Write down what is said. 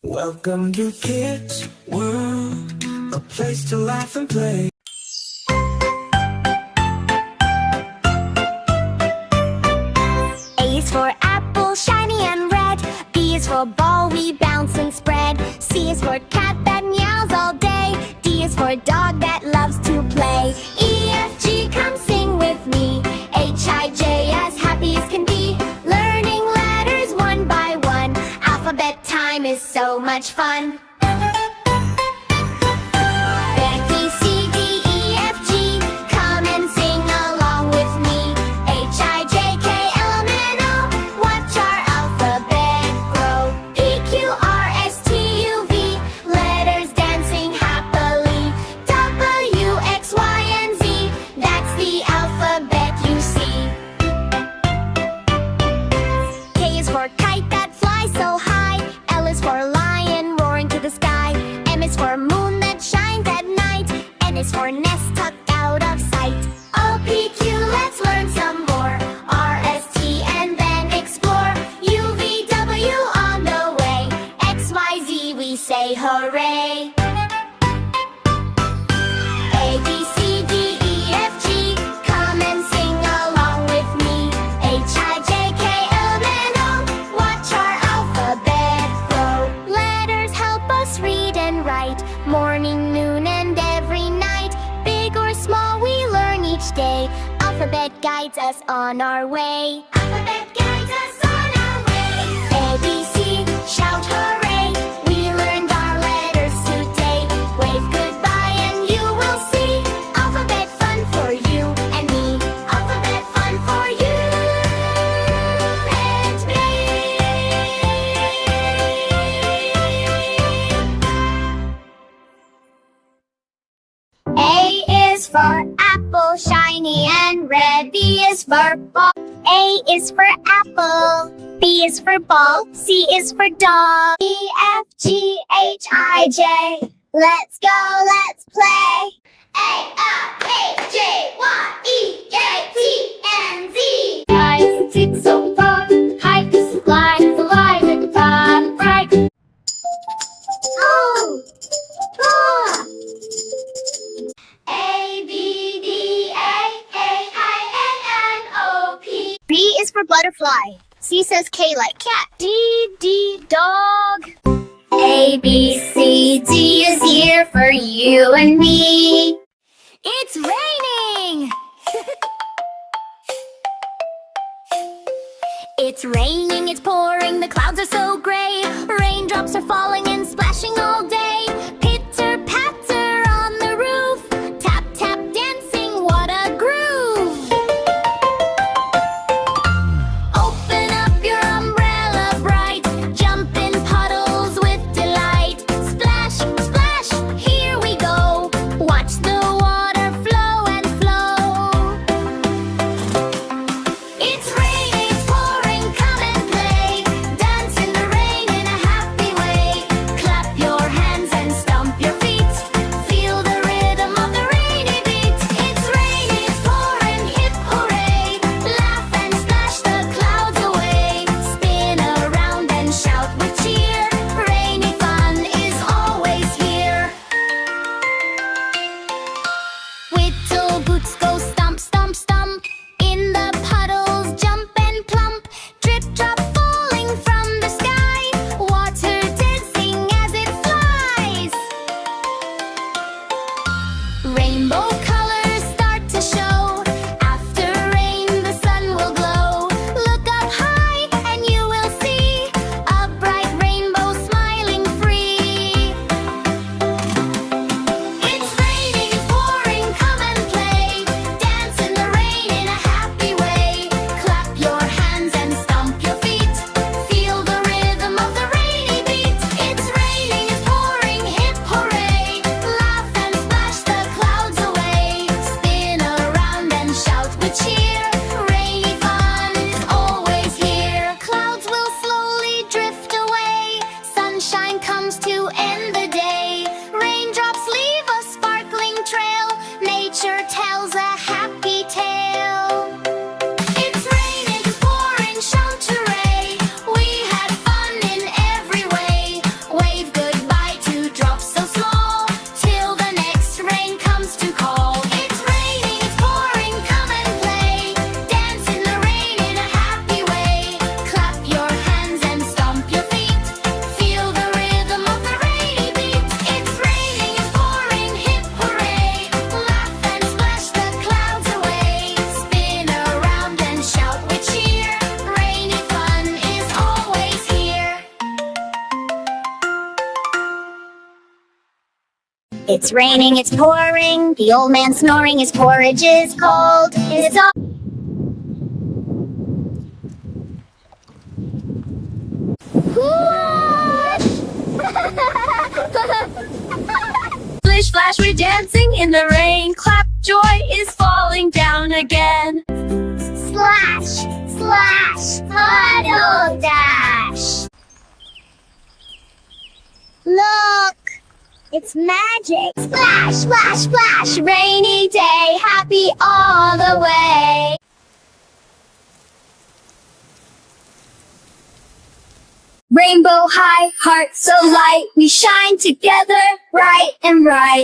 Welcome to Kids World, a place to laugh and play. A is for apple, shiny and red. B is for ball, we bounce and spread. C is for cat that meows all day. D is for dog that loves to play. E, F, G, come sing with me. H, I, J, as happy as can be. Learning letters one by one. Alphabet time is so much fun. Becky, C, D, E, F, G, come and sing along with me. H, I, J, K, L, M, N, O, watch our alphabet grow. P, Q, R, S, T, U, V, letters dancing happily. W, X, Y, and Z, that's the alphabet you see. K is for kite that flies so high. L is for lion roaring to the sky. M is for moon that shines at night. N is for nest tucked out of sight. O, P, Q, let's learn some more. R, S, T, and then explore. U, V, W, on the way. X, Y, Z, we say hooray. A, B, C, D, E, F, G, come and sing along with me. H, I, J, K, L, M, N, O, watch our alphabet grow. Letters help us read and write, morning, noon, and every night. Big or small, we learn each day. Alphabet guides us on our way. Alphabet guides us on our way. A, B, C, shout hooray. We learned our letters today. Wave goodbye and you will see. Alphabet fun for you and me. Alphabet fun for you and me. A is for apple, shiny and red. B is for ball. A is for apple. B is for ball. C is for dog. E, F, G, H, I, J. Let's go, let's play. A, H, J, Y, E, J, T, and Z. Guys, it's so fun. Hikes, glides, alive and fun, right? Oh! Ah! A, B, D, A, I, N, O, P. B is for butterfly. C says K like cat. D, dog. A, B, C, D is here for you and me. It's raining! It's raining, it's pouring, the clouds are so gray. Raindrops are falling and splashing all day. Pitter patter on the roof. Tap tap dancing, what a groove. Open up your umbrella bright. Jump in puddles with delight. Splash, splash, here we go. Watch the water flow and flow. It's raining, it's pouring, come and play. Dance in the rain in a happy way. Clap your hands and stomp your feet. Feel the rhythm of the rainy beat. It's raining, it's pouring, hip hooray. Laugh and splash the clouds away. Spin around and shout with cheer. Rainy fun is always here. Whittle boots go stomp, stomp, stomp. In the puddles jump and plump. Drip drop falling from the sky. Water dancing as it flies. Rainbow colors start to show. After rain the sun will glow. Look up high and you will see a bright rainbow smiling free. It's raining, it's pouring, come and play. Dance in the rain in a happy way. Clap your hands and stomp your feet. Feel the rhythm of the rainy beat. It's raining, it's pouring, hip hooray. Laugh and splash the clouds away. Spin around and shout with cheer. Rainy fun is always here. Clouds will slowly drift away. Sunshine comes to end the day. Raindrops leave a sparkling trail. Nature tells a happy tale. It's raining, it's pouring, shout hooray. We had fun in every way. Wave It's raining, it's pouring, the old man snoring, his porridge is cold. It's all Splish splash, we're dancing in the rain. Clap, joy is falling down again. Splash, splash, puddle dash. Look, it's magic. Splash, splash, splash, rainy day, happy all the way. Rainbow high, heart so light, we shine together, bright and bright.